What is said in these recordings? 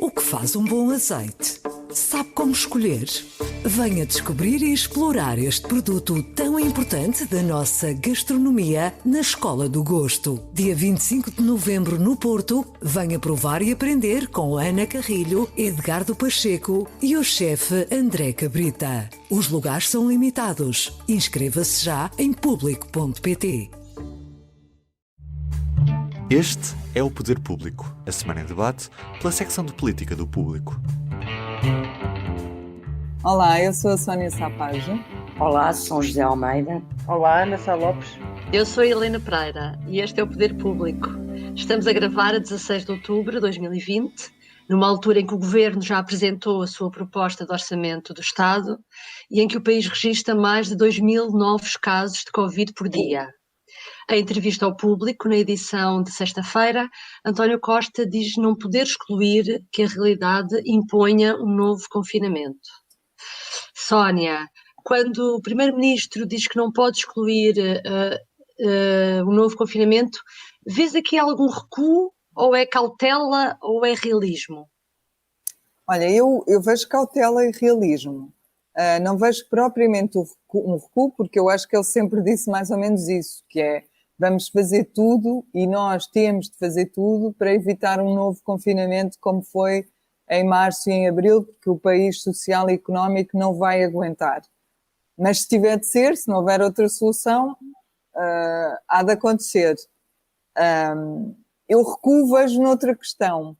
O que faz um bom azeite? Sabe como escolher? Venha descobrir e explorar este produto tão importante da nossa gastronomia na Escola do Gosto. Dia 25 de novembro no Porto, venha provar e aprender com Ana Carrilho, Edgardo Pacheco e o chefe André Cabrita. Os lugares são limitados. Inscreva-se já em público.pt. Este é o Poder Público, a semana em debate pela secção de política do Público. Olá, eu sou a Sónia Sapage. Olá, sou José Almeida. Olá, Ana Sá Lopes. Eu sou a Helena Pereira e este é o Poder Público. Estamos a gravar a 16 de outubro de 2020, numa altura em que o Governo já apresentou a sua proposta de orçamento do Estado e em que o país registra mais de 2.000 novos casos de Covid por dia. Em entrevista ao Público, na edição de sexta-feira, António Costa diz não poder excluir que a realidade imponha um novo confinamento. Sónia, quando o Primeiro-Ministro diz que não pode excluir um novo confinamento, vês aqui algum recuo, ou é cautela, ou é realismo? Olha, eu vejo cautela e realismo. Não vejo propriamente um recuo, porque eu acho que ele sempre disse mais ou menos isso, que é, vamos fazer tudo e nós temos de fazer tudo para evitar um novo confinamento como foi em março e em abril, porque o país social e económico não vai aguentar. Mas se tiver de ser, se não houver outra solução, há de acontecer. Eu recuo, vejo noutra questão,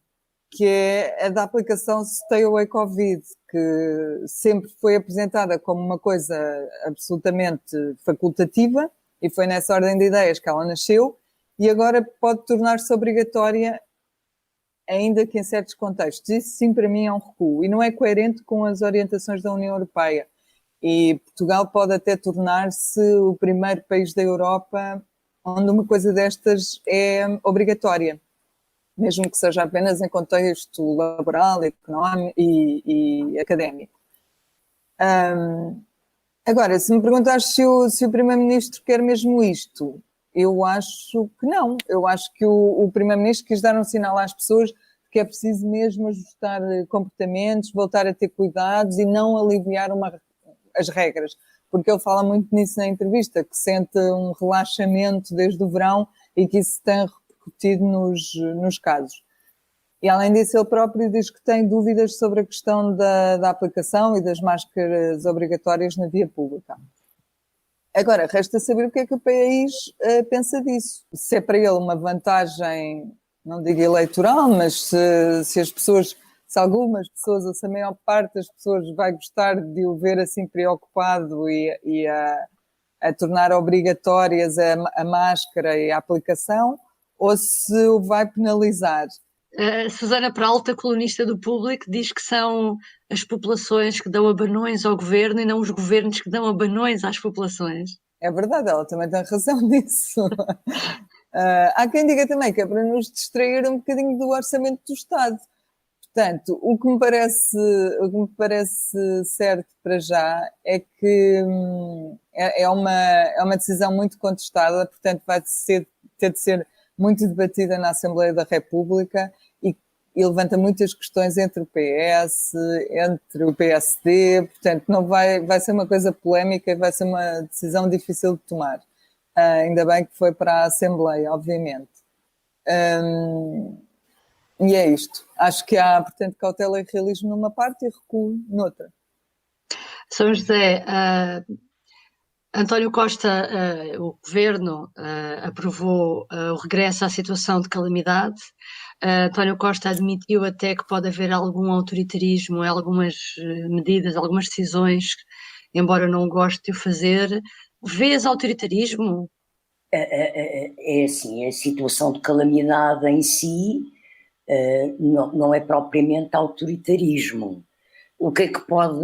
que é a da aplicação Stay Away Covid, que sempre foi apresentada como uma coisa absolutamente facultativa, e foi nessa ordem de ideias que ela nasceu, e agora pode tornar-se obrigatória, ainda que em certos contextos. Isso sim para mim é um recuo, e não é coerente com as orientações da União Europeia. E Portugal pode até tornar-se o primeiro país da Europa onde uma coisa destas é obrigatória, mesmo que seja apenas em contexto laboral, económico e académico. Agora, se me perguntares se o Primeiro-Ministro quer mesmo isto, eu acho que não. Eu acho que o Primeiro-Ministro quis dar um sinal às pessoas que é preciso mesmo ajustar comportamentos, voltar a ter cuidados e não aliviar as regras. Porque ele fala muito nisso na entrevista, que sente um relaxamento desde o verão e que isso tem repercutido nos casos. E além disso, ele próprio diz que tem dúvidas sobre a questão da aplicação e das máscaras obrigatórias na via pública. Agora, resta saber o que é que o país pensa disso. Se é para ele uma vantagem, não digo eleitoral, mas se algumas pessoas, ou se a maior parte das pessoas vai gostar de o ver assim preocupado e a tornar obrigatórias a máscara e a aplicação, ou se o vai penalizar. Susana Peralta, colunista do Público, diz que são as populações que dão abanões ao governo e não os governos que dão abanões às populações. É verdade, ela também tem razão nisso. Há quem diga também que é para nos distrair um bocadinho do orçamento do Estado. Portanto, o que me parece certo para já é que é uma decisão muito contestada, portanto vai ter de ser muito debatida na Assembleia da República e levanta muitas questões entre o PS, entre o PSD, portanto não vai ser uma coisa polémica e vai ser uma decisão difícil de tomar. Ainda bem que foi para a Assembleia, obviamente. E é isto. Acho que há, portanto, cautela e realismo numa parte e recuo noutra. São José, António Costa, o Governo aprovou o regresso à situação de calamidade. António Costa admitiu até que pode haver algum autoritarismo em algumas medidas, algumas decisões, embora não goste de o fazer. Vês autoritarismo? É assim, a situação de calamidade em si não é propriamente autoritarismo. O que é que pode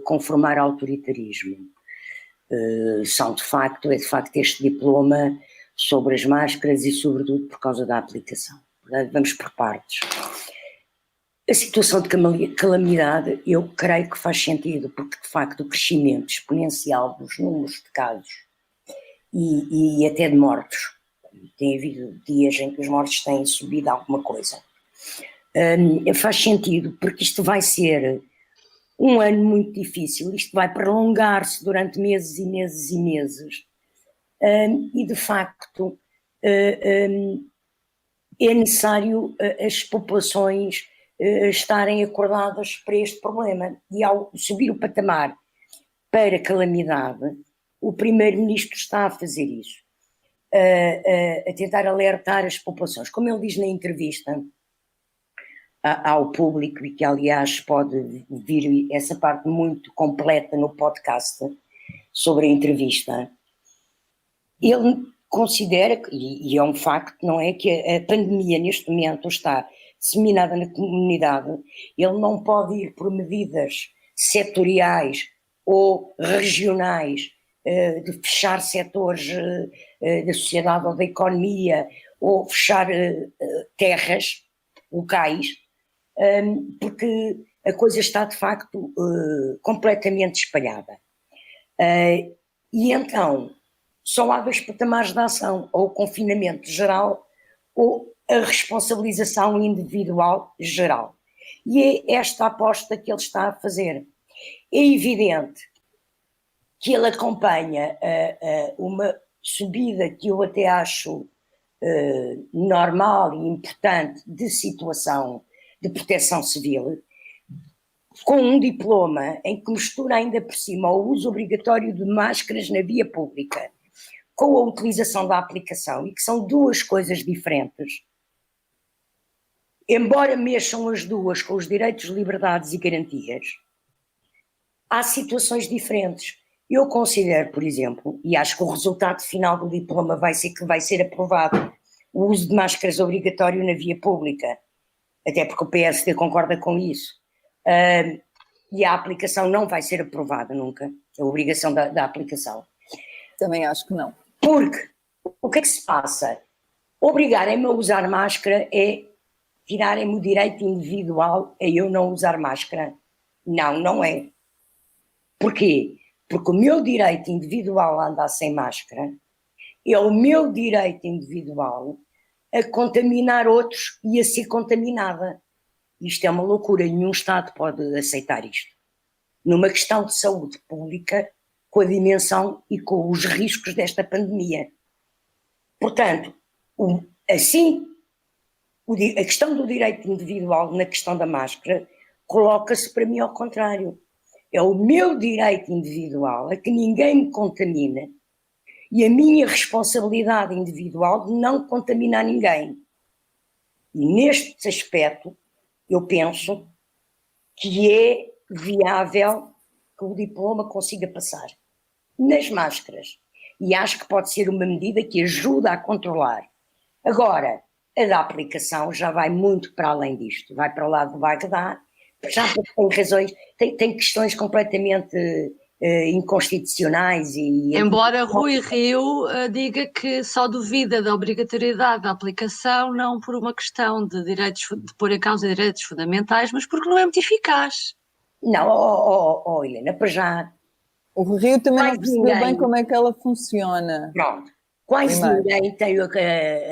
conformar autoritarismo? É de facto este diploma sobre as máscaras e sobretudo por causa da aplicação. Portanto, vamos por partes. A situação de calamidade eu creio que faz sentido, porque de facto o crescimento exponencial dos números de casos e até de mortos, tem havido dias em que os mortos têm subido alguma coisa, Faz sentido, porque isto vai ser um ano muito difícil, isto vai prolongar-se durante meses e meses e meses, e de facto é necessário as populações estarem acordadas para este problema, e ao subir o patamar para calamidade, o Primeiro-Ministro está a fazer isso, a tentar alertar as populações, como ele diz na entrevista ao público, e que aliás pode vir essa parte muito completa no podcast sobre a entrevista. Ele considera, e é um facto, não é, que a pandemia neste momento está disseminada na comunidade. Ele não pode ir por medidas setoriais ou regionais, de fechar setores da sociedade ou da economia, ou fechar terras locais, porque a coisa está de facto completamente espalhada. E então só há 2 patamares de ação: ou o confinamento geral ou a responsabilização individual geral. E é esta a aposta que ele está a fazer. É evidente que ele acompanha uma subida que eu até acho normal e importante de situação de proteção civil, com um diploma em que mistura ainda por cima o uso obrigatório de máscaras na via pública com a utilização da aplicação, e que são 2 coisas diferentes. Embora mexam as 2 com os direitos, liberdades e garantias, há situações diferentes. Eu considero, por exemplo, e acho que o resultado final do diploma vai ser que vai ser aprovado o uso de máscaras obrigatório na via pública, até porque o PSD concorda com isso, e a aplicação não vai ser aprovada nunca, a obrigação da aplicação. Também acho que não. Porque o que é que se passa? Obrigarem-me a usar máscara é tirarem-me o direito individual a eu não usar máscara? Não, não é. Porquê? Porque o meu direito individual a andar sem máscara é o meu direito individual a contaminar outros e a ser contaminada. Isto é uma loucura, nenhum Estado pode aceitar isto. Numa questão de saúde pública, com a dimensão e com os riscos desta pandemia. Portanto, a questão do direito individual na questão da máscara coloca-se para mim ao contrário. É o meu direito individual a que ninguém me contamine e a minha responsabilidade individual de não contaminar ninguém. E neste aspecto, eu penso que é viável que o diploma consiga passar nas máscaras. E acho que pode ser uma medida que ajuda a controlar. Agora, a da aplicação já vai muito para além disto. Vai para o lado do Bagdá, já tem razões, tem questões completamente inconstitucionais. Embora Rui Rio diga que só duvida da obrigatoriedade da aplicação, não por uma questão de direitos, de pôr em causa direitos fundamentais, mas porque não é muito eficaz. Não, Helena, para já. O Rio também não percebeu bem como é que ela funciona. Pronto. Quase ninguém tem a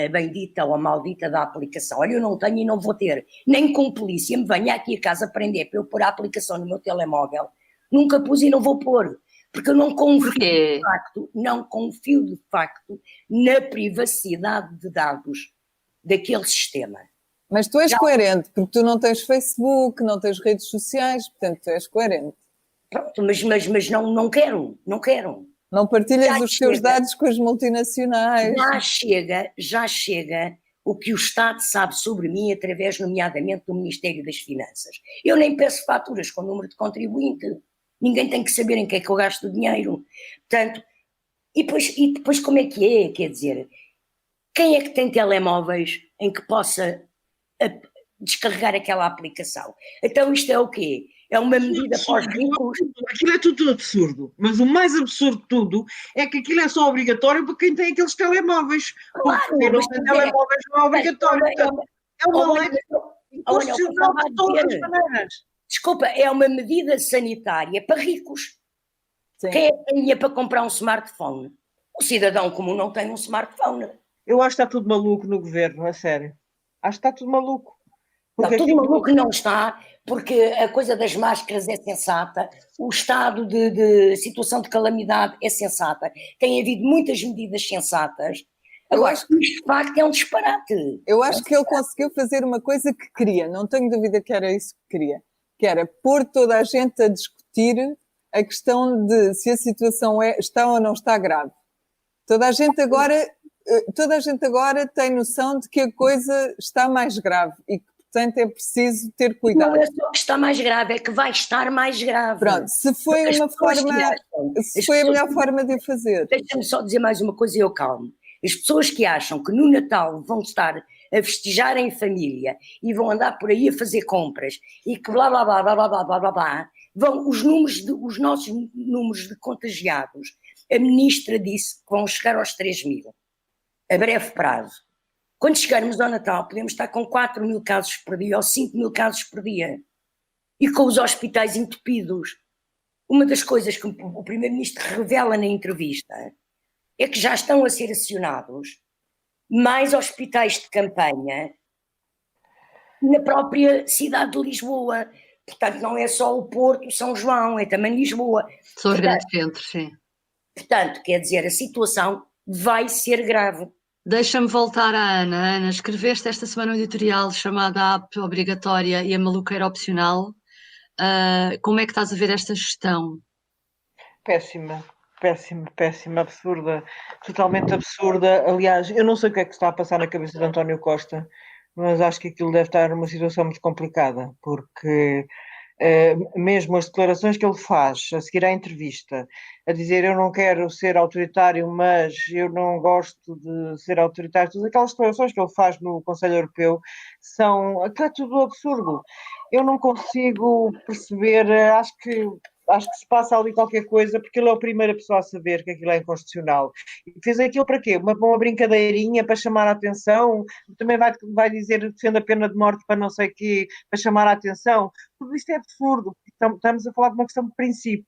bendita ou a maldita da aplicação. Olha, eu não tenho e não vou ter. Nem com polícia me venha aqui a casa prender para eu pôr a aplicação no meu telemóvel. Nunca pus e não vou pôr. Porque eu não confio de facto na privacidade de dados daquele sistema. Mas tu és coerente, porque tu não tens Facebook, não tens redes sociais, portanto tu és coerente. Pronto, mas não quero. Não partilhas os teus dados com as multinacionais. Já chega o que o Estado sabe sobre mim através, nomeadamente, do Ministério das Finanças. Eu nem peço faturas com o número de contribuinte. Ninguém tem que saber em que é que eu gasto o dinheiro. Portanto, e depois como é que é? Quer dizer, quem é que tem telemóveis em que possa descarregar aquela aplicação? Então isto é o quê? É uma medida para os ricos. Aquilo é tudo absurdo, mas o mais absurdo de tudo é que aquilo é só obrigatório para quem tem aqueles telemóveis. Claro, porque não tem telemóveis não é obrigatório. É uma lei inconstitucional de todas as maneiras. Desculpa, é uma medida sanitária para ricos. Sim. Quem é que tem dinheiro para comprar um smartphone? O cidadão comum não tem um smartphone. Eu acho que está tudo maluco no governo, a sério. Acho que está tudo maluco. Porque tudo maluco não está, porque a coisa das máscaras é sensata, o estado de situação de calamidade é sensata, tem havido muitas medidas sensatas. Agora, isto de facto é um disparate. Eu acho que ele conseguiu fazer uma coisa que queria, não tenho dúvida que era isso que queria, que era pôr toda a gente a discutir a questão de se a situação está ou não está grave. Toda a gente agora tem noção de que a coisa está mais grave e que, portanto, é preciso ter cuidado. Não é só que está mais grave, é que vai estar mais grave. Pronto, se foi a melhor forma de o fazer. Deixa-me só dizer mais uma coisa e eu calmo. As pessoas que acham que no Natal vão estar a festejar em família e vão andar por aí a fazer compras e que blá blá blá blá blá blá blá blá blá, os nossos números de contagiados, a ministra disse que vão chegar aos 3.000 a breve prazo. Quando chegarmos ao Natal podemos estar com 4.000 casos por dia ou 5.000 casos por dia e com os hospitais entupidos. Uma das coisas que o primeiro-ministro revela na entrevista é que já estão a ser acionados mais hospitais de campanha na própria cidade de Lisboa. Portanto, não é só o Porto, São João, é também Lisboa. São os grandes centros, sim. Portanto, quer dizer, a situação vai ser grave. Deixa-me voltar à Ana. Ana, escreveste esta semana um editorial chamado A AP Obrigatória e a Maluqueira Opcional. Como é que estás a ver esta gestão? Péssima, absurda, totalmente absurda. Aliás, eu não sei o que é que está a passar na cabeça de António Costa, mas acho que aquilo deve estar numa situação muito complicada, porque mesmo as declarações que ele faz a seguir à entrevista, a dizer eu não quero ser autoritário, mas eu não gosto de ser autoritário, todas aquelas declarações que ele faz no Conselho Europeu aquilo é tudo absurdo. Eu não consigo perceber, acho que se passa ali qualquer coisa, porque ele é a primeira pessoa a saber que aquilo é inconstitucional. E fez aquilo para quê? Uma brincadeirinha para chamar a atenção? Também vai dizer que defende a pena de morte para não sei o quê, para chamar a atenção? Tudo isto é absurdo. Estamos a falar de uma questão de princípios.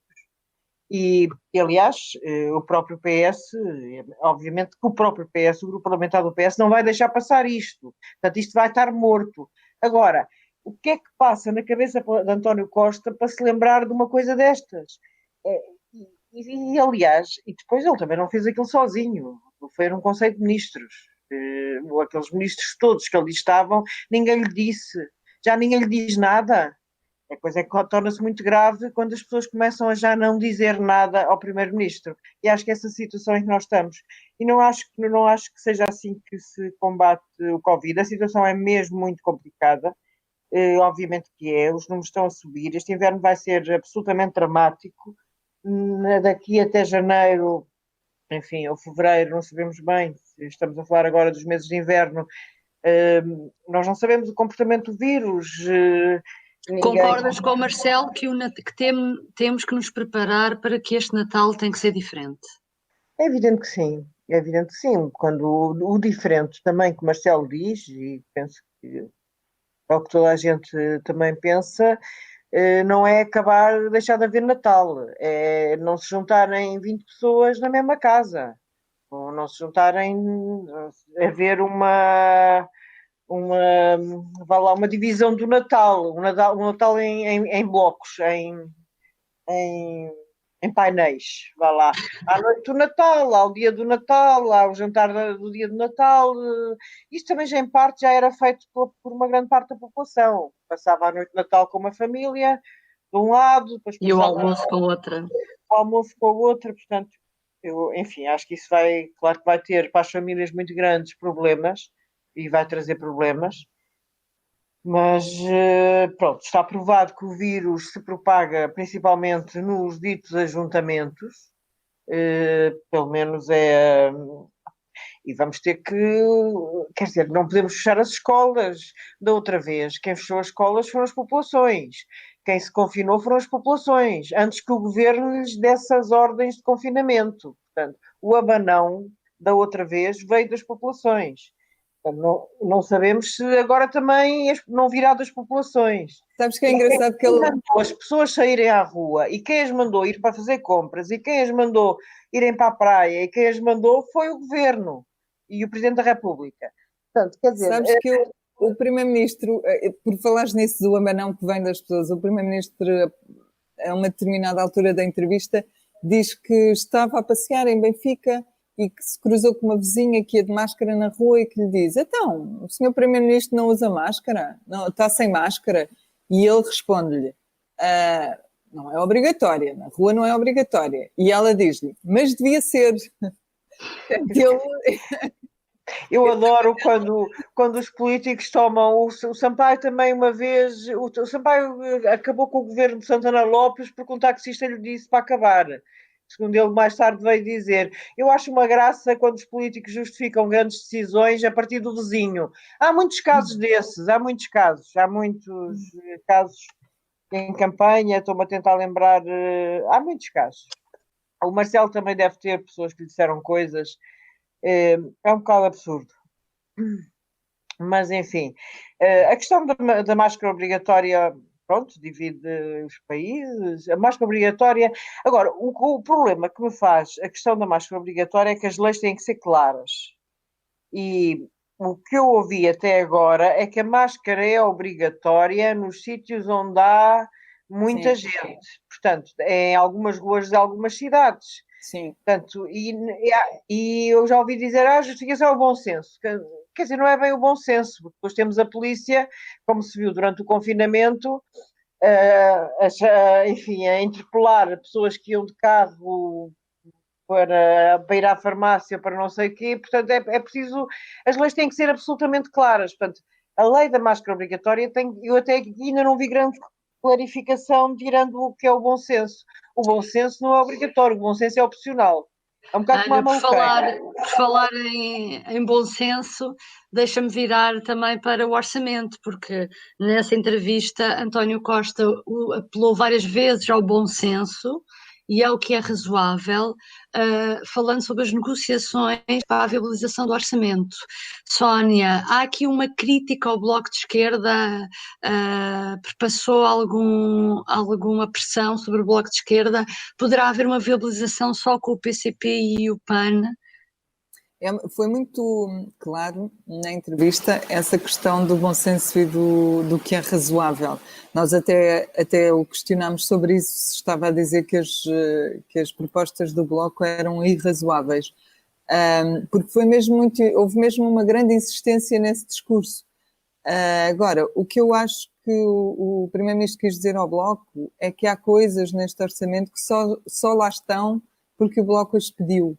E aliás, o próprio PS, obviamente que o próprio PS, o grupo parlamentar do PS, não vai deixar passar isto. Portanto, isto vai estar morto. Agora, o que é que passa na cabeça de António Costa para se lembrar de uma coisa destas? Aliás, e depois ele também não fez aquilo sozinho, foi um Conselho de Ministros. Aqueles ministros todos que ali estavam, ninguém lhe disse, já ninguém lhe diz nada. A coisa é que torna-se muito grave quando as pessoas começam a já não dizer nada ao Primeiro-Ministro. E acho que essa situação em que nós estamos. E não acho que seja assim que se combate o Covid. A situação é mesmo muito complicada. Obviamente que os números estão a subir, este inverno vai ser absolutamente dramático, daqui até janeiro, enfim, ou fevereiro, não sabemos bem, estamos a falar agora dos meses de inverno, nós não sabemos o comportamento do vírus. Concordas com o Marcelo que temos que nos preparar para que este Natal tem que ser diferente? É evidente que sim, quando o diferente também que o Marcelo diz, e penso que é o que toda a gente também pensa, não é deixar de haver Natal, é não se juntarem 20 pessoas na mesma casa, ou não se juntarem, haver uma divisão do Natal, um Natal em blocos, em painéis, vá lá. À noite do Natal, ao dia do Natal, ao jantar do dia do Natal. Isto também já em parte já era feito por uma grande parte da população. Passava a noite de Natal com uma família, de um lado, depois e o almoço com outra. O almoço com outra, portanto, enfim, acho que isso claro que vai ter para as famílias muito grandes problemas e vai trazer problemas. Mas, pronto, está provado que o vírus se propaga principalmente nos ditos ajuntamentos, pelo menos e vamos ter que, quer dizer, não podemos fechar as escolas. Da outra vez, quem fechou as escolas foram as populações, quem se confinou foram as populações, antes que o governo lhes desse as ordens de confinamento. Portanto, o abanão da outra vez veio das populações. Não sabemos se agora também não virá das populações. Sabes que é engraçado que ele mandou as pessoas saírem à rua e quem as mandou ir para fazer compras e quem as mandou irem para a praia e quem as mandou foi o governo e o Presidente da República. Portanto, quer dizer, sabes que o Primeiro-Ministro, por falares nisso do abanão que vem das pessoas, o Primeiro-Ministro, a uma determinada altura da entrevista, diz que estava a passear em Benfica e que se cruzou com uma vizinha que ia de máscara na rua e que lhe diz: então, o senhor Primeiro-Ministro não usa máscara? Não, está sem máscara? E ele responde-lhe: não é obrigatória, na rua não é obrigatória. E ela diz-lhe: mas devia ser. Eu adoro quando os políticos tomam. O Sampaio também, uma vez. O Sampaio acabou com o governo de Santana Lopes porque um taxista lhe disse para acabar. Segundo ele, mais tarde veio dizer. Eu acho uma graça quando os políticos justificam grandes decisões a partir do vizinho. Há muitos casos desses, há muitos casos. Há muitos casos em campanha, estou-me a tentar lembrar. Há muitos casos. O Marcelo também deve ter pessoas que lhe disseram coisas. É um bocado absurdo. Mas, enfim, a questão da máscara obrigatória, pronto, divide os países. A máscara obrigatória... Agora, o problema que me faz a questão da máscara obrigatória é que as leis têm que ser claras. E o que eu ouvi até agora é que a máscara é obrigatória nos sítios onde há muita gente. Portanto, em algumas ruas de algumas cidades. Sim. Portanto, e eu já ouvi dizer, a justificação é o bom senso. Quer dizer, não é bem o bom senso, porque depois temos a polícia, como se viu durante o confinamento, enfim, a interpelar pessoas que iam de carro para ir à farmácia, para não sei o quê. Portanto, é preciso... As leis têm que ser absolutamente claras. Portanto, a lei da máscara obrigatória eu até ainda não vi grande clarificação tirando o que é o bom senso. O bom senso não é obrigatório, o bom senso é opcional. É um bocado como a por falar em bom senso, deixa-me virar também para o orçamento, porque nessa entrevista António Costa apelou várias vezes ao bom senso e ao que é razoável, falando sobre as negociações para a viabilização do orçamento. Sónia, há aqui uma crítica ao Bloco de Esquerda, perpassou alguma pressão sobre o Bloco de Esquerda? Poderá haver uma viabilização só com o PCP e o PAN? Foi muito claro na entrevista essa questão do bom senso e do que é razoável. Nós até o questionámos sobre isso, se estava a dizer que as propostas do Bloco eram irrazoáveis. Porque houve mesmo uma grande insistência nesse discurso. Agora, o que eu acho que o Primeiro-Ministro quis dizer ao Bloco é que há coisas neste orçamento que só lá estão porque o Bloco as pediu.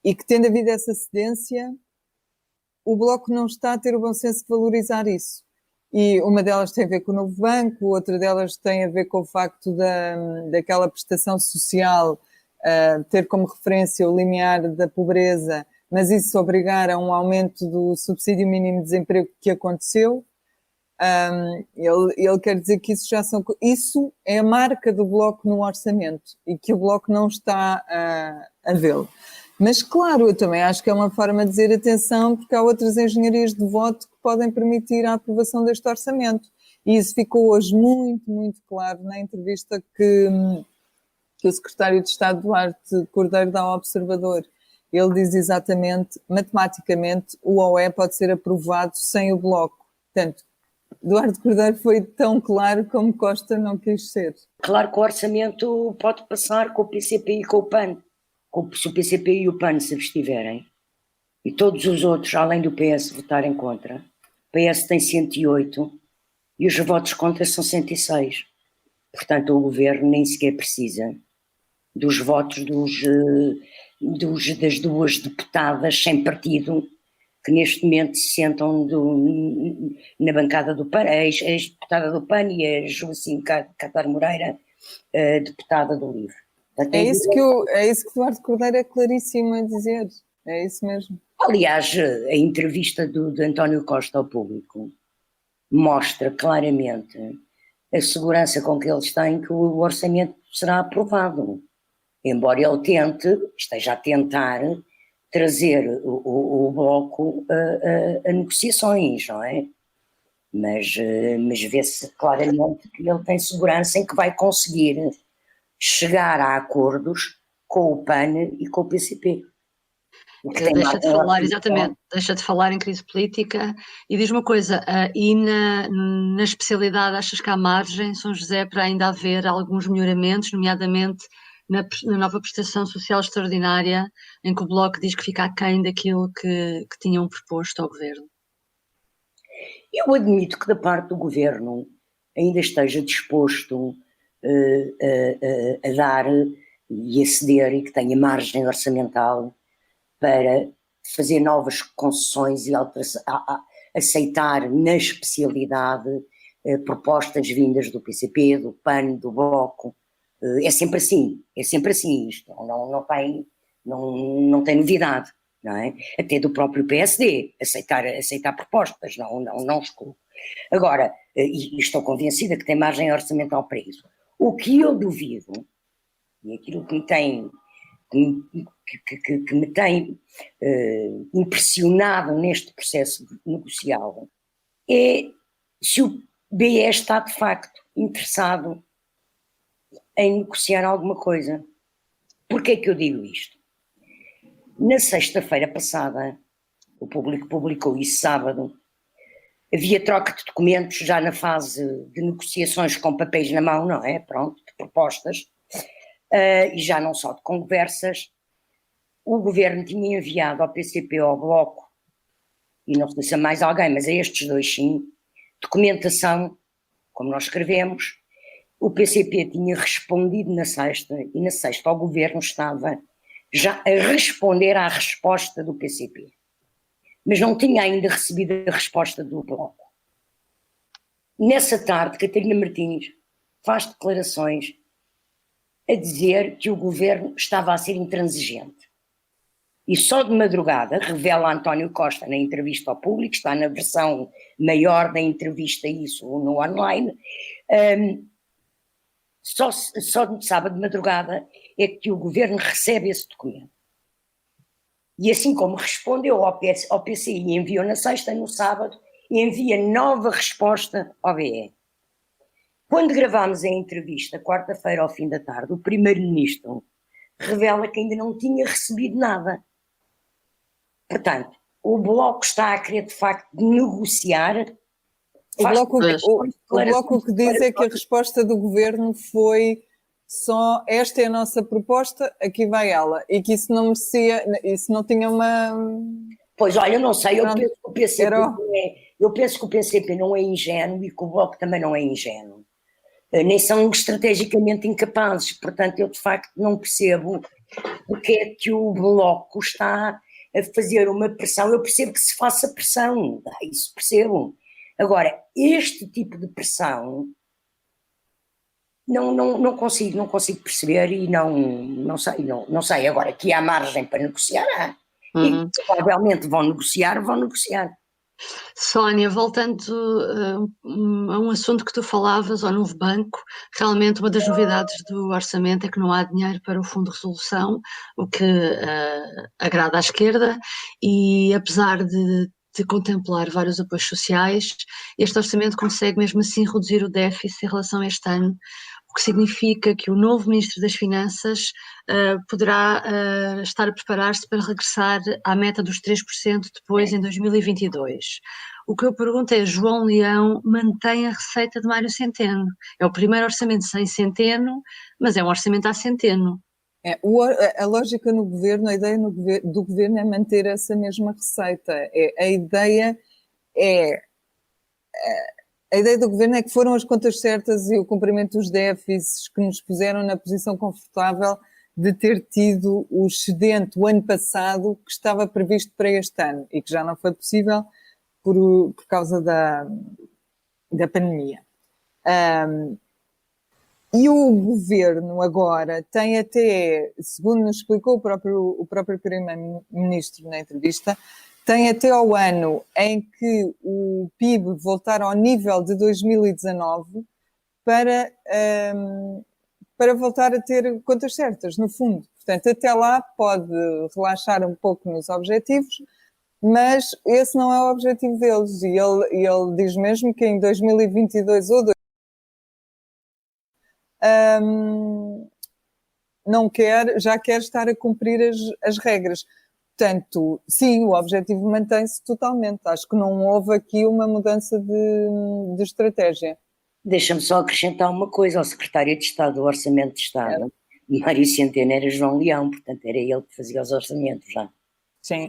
E que, tendo havido essa cedência, o Bloco não está a ter o bom senso de valorizar isso. E uma delas tem a ver com o novo banco, outra delas tem a ver com o facto daquela prestação social ter como referência o limiar da pobreza, mas isso obrigar a um aumento do subsídio mínimo de desemprego que aconteceu. Ele quer dizer que isso é a marca do Bloco no orçamento e que o Bloco não está a vê-lo. Mas, claro, eu também acho que é uma forma de dizer atenção, porque há outras engenharias de voto que podem permitir a aprovação deste orçamento. E isso ficou hoje muito, muito claro na entrevista que o secretário de Estado, Duarte Cordeiro, dá ao Observador. Ele diz exatamente, matematicamente, o OE pode ser aprovado sem o Bloco. Portanto, Duarte Cordeiro foi tão claro como Costa não quis ser. Claro que o orçamento pode passar com o PCP e com o PAN. Se o PCP e o PAN se abstiverem e todos os outros, além do PS, votarem contra, o PS tem 108 e os votos contra são 106. Portanto, o governo nem sequer precisa dos votos das duas deputadas sem partido que neste momento se sentam na bancada do PAN, a ex-deputada do PAN e a Joacim Catar Moreira, deputada do LIVRE. É isso que Duarte Cordeiro é claríssimo a dizer, é isso mesmo. Aliás, a entrevista de António Costa ao Público mostra claramente a segurança com que eles têm que o orçamento será aprovado, embora ele esteja a tentar trazer o Bloco a negociações, não é? Mas vê-se claramente que ele tem segurança em que vai conseguir chegar a acordos com o PAN e com o PCP. que tem deixa de margem falar, orçamental. exatamente, deixa de falar em crise política. E diz uma coisa, e na especialidade achas que há margem, São José, para ainda haver alguns melhoramentos, nomeadamente na nova prestação social extraordinária, em que o Bloco diz que fica aquém daquilo que tinham proposto ao Governo? Eu admito que da parte do Governo ainda esteja disposto a dar e a ceder e que tenha margem orçamental para fazer novas concessões e aceitar na especialidade propostas vindas do PCP, do PAN, do Bloco. É sempre assim isto, não tem novidade, não é? Até do próprio PSD, aceitar propostas, não excluo. Agora, e estou convencida que tem margem orçamental para isso. O que eu duvido, e aquilo que me tem impressionado neste processo negocial, é se o BE está de facto interessado em negociar alguma coisa. Porquê é que eu digo isto? Na sexta-feira passada, o Público publicou isso sábado, havia troca de documentos já na fase de negociações com papéis na mão, não é? Pronto, de propostas, e já não só de conversas. O Governo tinha enviado ao PCP, ao Bloco, e não sei se a mais alguém, mas a estes dois sim, documentação, como nós escrevemos. O PCP tinha respondido na sexta, e na sexta o Governo estava já a responder à resposta do PCP. Mas não tinha ainda recebido a resposta do Bloco. Nessa tarde, Catarina Martins faz declarações a dizer que o Governo estava a ser intransigente. E só de madrugada, revela António Costa na entrevista ao Público, está na versão maior da entrevista isso no online, só de sábado de madrugada é que o Governo recebe esse documento. E assim como respondeu ao PC e enviou na sexta, no sábado, envia nova resposta ao BE. Quando gravámos a entrevista, quarta-feira ao fim da tarde, o Primeiro-Ministro revela que ainda não tinha recebido nada. Portanto, o Bloco está a querer de facto negociar. O Bloco o que diz é que a resposta do Governo foi só esta é a nossa proposta, aqui vai ela, e que isso não merecia, isso não tinha uma... Pois olha, eu não sei, eu penso que o PCP não é ingênuo e que o Bloco também não é ingênuo. Nem são estrategicamente incapazes, portanto eu de facto não percebo porque é que o Bloco está a fazer uma pressão. Eu percebo que se faça pressão, isso percebo. Agora, este tipo de pressão não consigo perceber e não sei. Agora, que há margem para negociar, há. E provavelmente vão negociar. Sónia, voltando a um assunto que tu falavas, ao novo banco, realmente uma das novidades do orçamento é que não há dinheiro para o Fundo de Resolução, o que agrada à esquerda, e apesar de contemplar vários apoios sociais, este orçamento consegue mesmo assim reduzir o déficit em relação a este ano, o que significa que o novo Ministro das Finanças poderá estar a preparar-se para regressar à meta dos 3% depois em 2022. O que eu pergunto é, João Leão mantém a receita de Mário Centeno? É o primeiro orçamento sem Centeno, mas é um orçamento a Centeno. A lógica no Governo, a ideia do Governo é manter essa mesma receita. A ideia do Governo é que foram as contas certas e o cumprimento dos déficits que nos puseram na posição confortável de ter tido o excedente o ano passado que estava previsto para este ano e que já não foi possível por causa da pandemia. E o Governo agora tem até, segundo nos explicou o próprio Primeiro-Ministro na entrevista, tem até ao ano em que o PIB voltar ao nível de 2019 para voltar a ter contas certas, no fundo. Portanto, até lá pode relaxar um pouco nos objetivos, mas esse não é o objetivo deles. E ele diz mesmo que em 2022 ou já quer estar a cumprir as regras. Portanto, sim, o objetivo mantém-se totalmente. Acho que não houve aqui uma mudança de estratégia. Deixa-me só acrescentar uma coisa: ao secretário de Estado do Orçamento de Estado, Mário Centeno, era João Leão, portanto era ele que fazia os orçamentos já. Sim.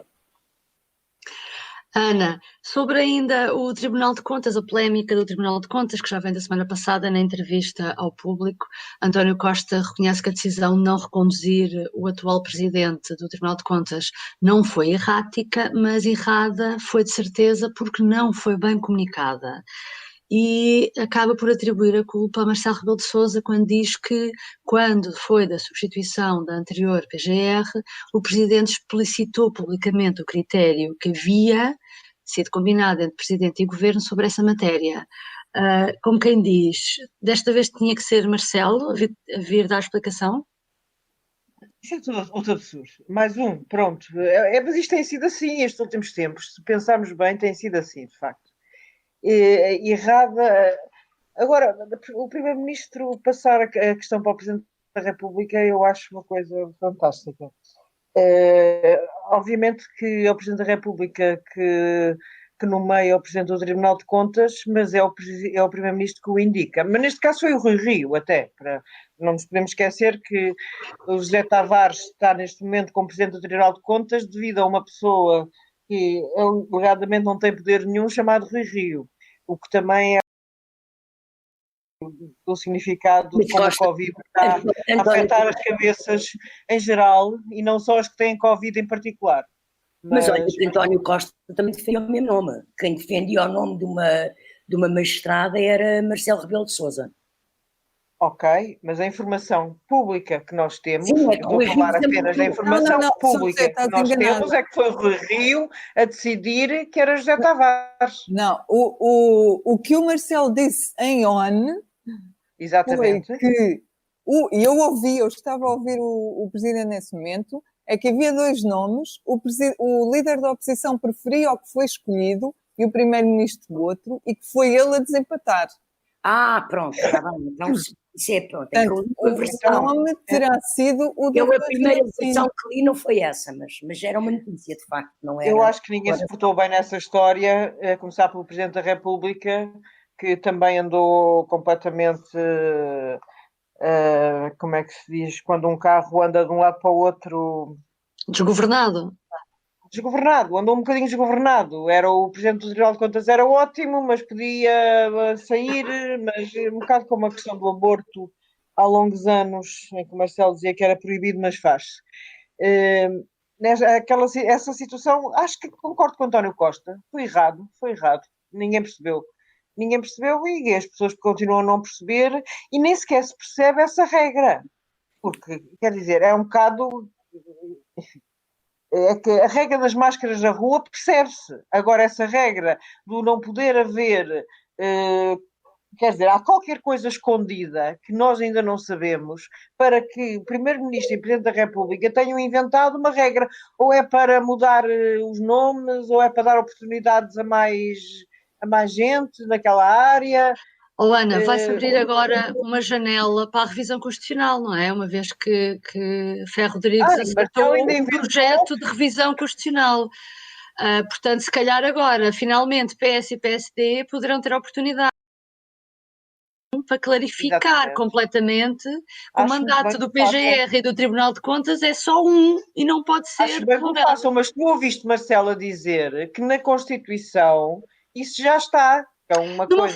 Ana, sobre ainda o Tribunal de Contas, a polémica do Tribunal de Contas, que já vem da semana passada na entrevista ao público, António Costa reconhece que a decisão de não reconduzir o atual presidente do Tribunal de Contas não foi errática, mas errada foi de certeza porque não foi bem comunicada. E acaba por atribuir a culpa a Marcelo Rebelo de Sousa quando diz que, quando foi da substituição da anterior PGR, o presidente explicitou publicamente o critério que havia sido combinado entre presidente e governo sobre essa matéria. Como quem diz, desta vez tinha que ser Marcelo a vir dar explicação? Isso é tudo outro absurdo. Mais um, pronto. Mas isto tem sido assim estes últimos tempos. Se pensarmos bem, tem sido assim, de facto. Errada. Agora, o Primeiro-Ministro passar a questão para o Presidente da República, eu acho uma coisa fantástica. Obviamente que é o Presidente da República que nomeia o Presidente do Tribunal de Contas, mas é o Primeiro-Ministro que o indica. Mas neste caso foi o Rui Rio, até. Não nos podemos esquecer que o José Tavares está neste momento como Presidente do Tribunal de Contas devido a uma pessoa que alegadamente não tem poder nenhum, chamado Rui Rio. O que também é o significado de como a Covid está a afetar as cabeças em geral e não só as que têm Covid em particular. Mas olha, que António Costa também defendia o mesmo nome. Quem defendia o nome de uma magistrada era Marcelo Rebelo de Sousa. Ok, mas a informação pública que nós temos, sim, estou a falar apenas da informação pública que nós temos, é que foi o Rui Rio a decidir que era José Tavares. Não, o que o Marcelo disse em ON Exatamente. foi que, e eu estava a ouvir o Presidente nesse momento, é que havia dois nomes, o líder da oposição preferia o que foi escolhido e o Primeiro-Ministro o outro, e que foi ele a desempatar. Pronto, está bem. Então, isso é pronto. Portanto, o nome terá sido o do... A primeira versão que li não foi essa, mas era uma notícia, de facto, não era... Eu acho que ninguém se portou bem nessa história, a começar pelo Presidente da República, que também andou completamente... como é que se diz? Quando um carro anda de um lado para o outro... Desgovernado, andou um bocadinho desgovernado. Era o Presidente do Tribunal de Contas, era ótimo, mas podia sair, mas um bocado como a questão do aborto há longos anos, em que o Marcelo dizia que era proibido, mas faz-se. Essa situação, acho que concordo com António Costa, foi errado, ninguém percebeu e as pessoas continuam a não perceber e nem sequer se percebe essa regra, porque, quer dizer, é um bocado... É que a regra das máscaras na rua percebe-se. Agora, essa regra do não poder haver, quer dizer, há qualquer coisa escondida que nós ainda não sabemos para que o Primeiro-Ministro e o Presidente da República tenham inventado uma regra. Ou é para mudar os nomes, ou é para dar oportunidades a mais gente naquela área. Ana, vai-se abrir agora uma janela para a revisão constitucional, não é? Uma vez que Ferro Rodrigues aceitou um projeto de revisão constitucional. Portanto, se calhar agora, finalmente, PS e PSD poderão ter a oportunidade para clarificar completamente que o mandato do PGR e do Tribunal de Contas é só um e não pode ser... Acho bem que façam, mas tu ouviste Marcelo dizer que na Constituição isso já está. É uma de uma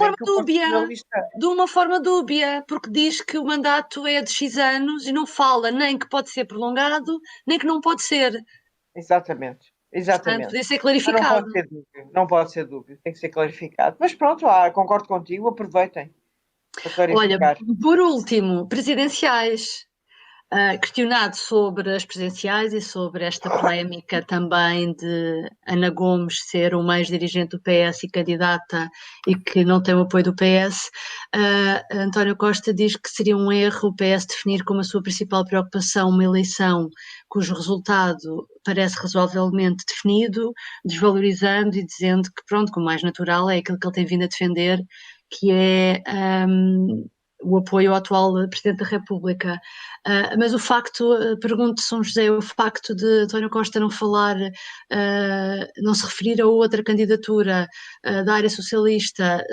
forma dúbia, porque diz que o mandato é de X anos e não fala nem que pode ser prolongado, nem que não pode ser. Exatamente. Portanto, podia ser clarificado. Não pode ser dúbio, tem que ser clarificado. Mas pronto, concordo contigo, aproveitem para clarificar. Olha, por último, presidenciais. Questionado sobre as presidenciais e sobre esta polémica também de Ana Gomes ser o mais dirigente do PS e candidata e que não tem o apoio do PS, António Costa diz que seria um erro o PS definir como a sua principal preocupação uma eleição cujo resultado parece razoavelmente definido, desvalorizando e dizendo que, pronto, como mais natural é aquilo que ele tem vindo a defender, que é o apoio ao atual Presidente da República. Mas o facto, pergunto São José, o facto de António Costa não falar, não se referir a outra candidatura da área socialista,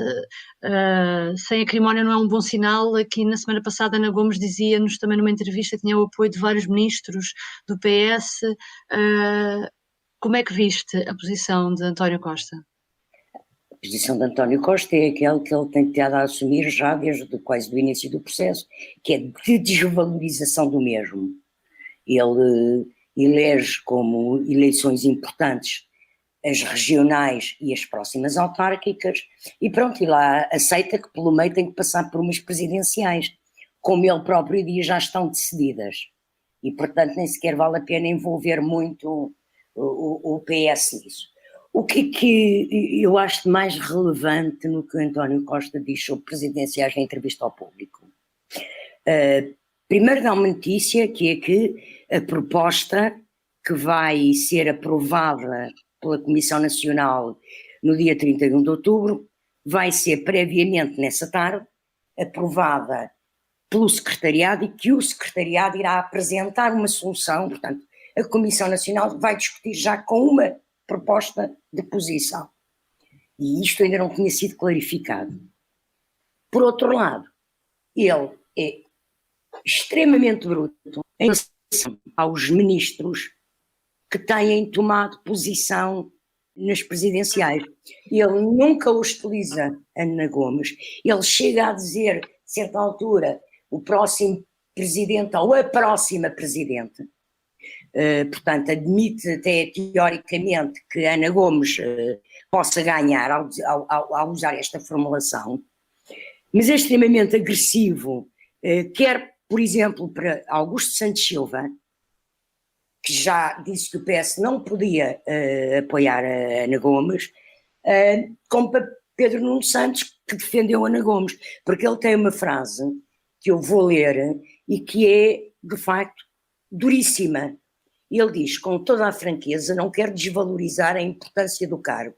sem acrimónia não é um bom sinal. Aqui na semana passada Ana Gomes dizia-nos também numa entrevista que tinha o apoio de vários ministros do PS. Como é que viste a posição de António Costa? A posição de António Costa é aquela que ele tem tentado a assumir já desde quase o início do processo, que é de desvalorização do mesmo. Ele elege como eleições importantes as regionais e as próximas autárquicas, e pronto, e lá aceita que pelo meio tem que passar por umas presidenciais, como ele próprio diz, já estão decididas. E portanto nem sequer vale a pena envolver muito o PS nisso. O que é que eu acho mais relevante no que António Costa diz sobre presidenciais na entrevista ao público? Primeiro dá uma notícia, que é que a proposta que vai ser aprovada pela Comissão Nacional no dia 31 de outubro vai ser previamente nessa tarde aprovada pelo Secretariado, e que o Secretariado irá apresentar uma solução. Portanto, a Comissão Nacional vai discutir já com uma proposta de posição. E isto ainda não tinha sido clarificado. Por outro lado, ele é extremamente bruto em relação aos ministros que têm tomado posição nas presidenciais. Ele nunca hostiliza Ana Gomes. Ele chega a dizer, a certa altura, o próximo presidente ou a próxima presidente. Portanto, admite até teoricamente que Ana Gomes possa ganhar ao usar esta formulação, mas é extremamente agressivo, quer, por exemplo, para Augusto Santos Silva, que já disse que o PS não podia apoiar a Ana Gomes, como para Pedro Nuno Santos, que defendeu Ana Gomes, porque ele tem uma frase que eu vou ler e que é, de facto, duríssima. Ele diz, com toda a franqueza, não quero desvalorizar a importância do cargo,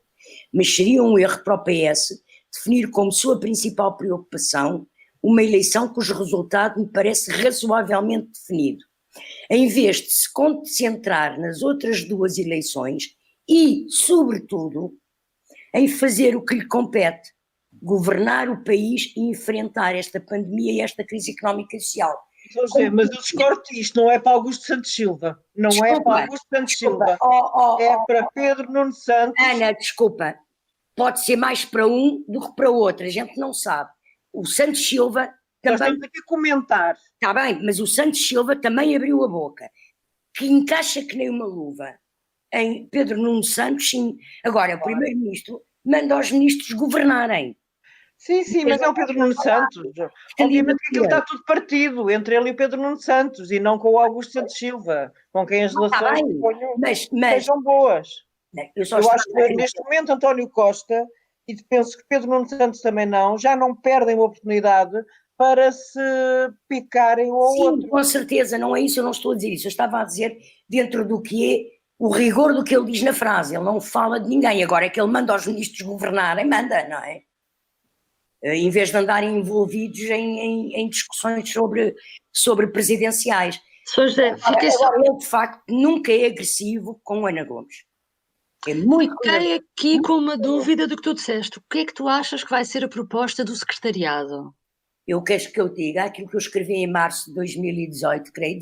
mas seria um erro para o PS definir como sua principal preocupação uma eleição cujo resultado me parece razoavelmente definido. Em vez de se concentrar nas outras duas eleições e, sobretudo, em fazer o que lhe compete, governar o país e enfrentar esta pandemia e esta crise económica e social. José, mas eu discordo isto, não é para Augusto Santos Silva. Não é para Augusto Santos Silva. É para Pedro Nuno Santos. Ana, desculpa. Pode ser mais para um do que para o outro. A gente não sabe. O Santos Silva também... Nós estamos aqui a comentar. Está bem, mas o Santos Silva também abriu a boca. Que encaixa que nem uma luva em Pedro Nuno Santos, sim. Agora, o primeiro-ministro manda os ministros governarem. Sim, mas é o Pedro Nuno Santos. Obviamente que aquilo está tudo partido entre ele e o Pedro Nuno Santos, e não com o Augusto Santos Silva, com quem as relações sejam boas. Eu acho que neste momento António Costa, e penso que Pedro Nuno Santos também não, já não perdem a oportunidade para se picarem um ao outro. Sim, com certeza, não é isso, eu não estou a dizer isso. Eu estava a dizer dentro do que é o rigor do que ele diz na frase. Ele não fala de ninguém. Agora é que ele manda os ministros governarem, manda, não é? Em vez de andarem envolvidos em discussões sobre presidenciais. José, agora, ele de facto nunca é agressivo com Ana Gomes. É muito. Fiquei aqui com uma dúvida do que tu disseste. O que é que tu achas que vai ser a proposta do secretariado? Eu quero que eu diga aquilo que eu escrevi em março de 2018, creio,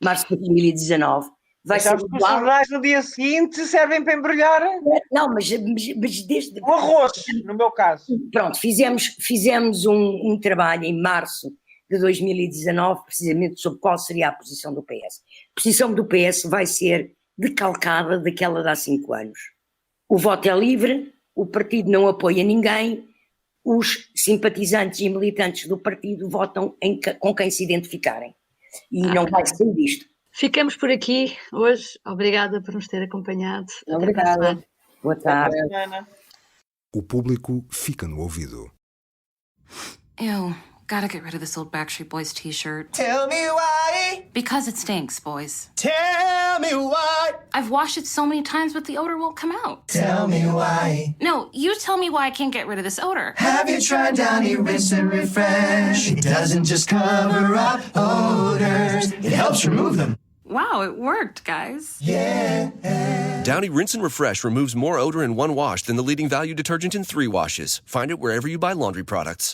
março de 2019. Vai ser os jornais no dia seguinte servem para embrulhar? Não, mas desde... O arroz, no meu caso. Pronto, fizemos um trabalho em março de 2019, precisamente sobre qual seria a posição do PS. A posição do PS vai ser decalcada daquela de há 5 anos. O voto é livre, o partido não apoia ninguém, os simpatizantes e militantes do partido votam com quem se identificarem. E não vai ser disto. Ficamos por aqui hoje. Obrigada por nos ter acompanhado. Obrigada. Boa tarde. O público fica no ouvido. Eu Gotta get rid of this old Backstreet Boys t-shirt. Tell me why. Because it stinks, boys. Tell me why. I've washed it so many times, but the odor won't come out. Tell me why. No, you tell me why I can't get rid of this odor. Have you tried Downy Rinse and Refresh? It doesn't just cover up odors, it helps remove them. Wow, it worked, guys. Yeah. Downy Rinse and Refresh removes more odor in one wash than the leading value detergent in 3 washes. Find it wherever you buy laundry products.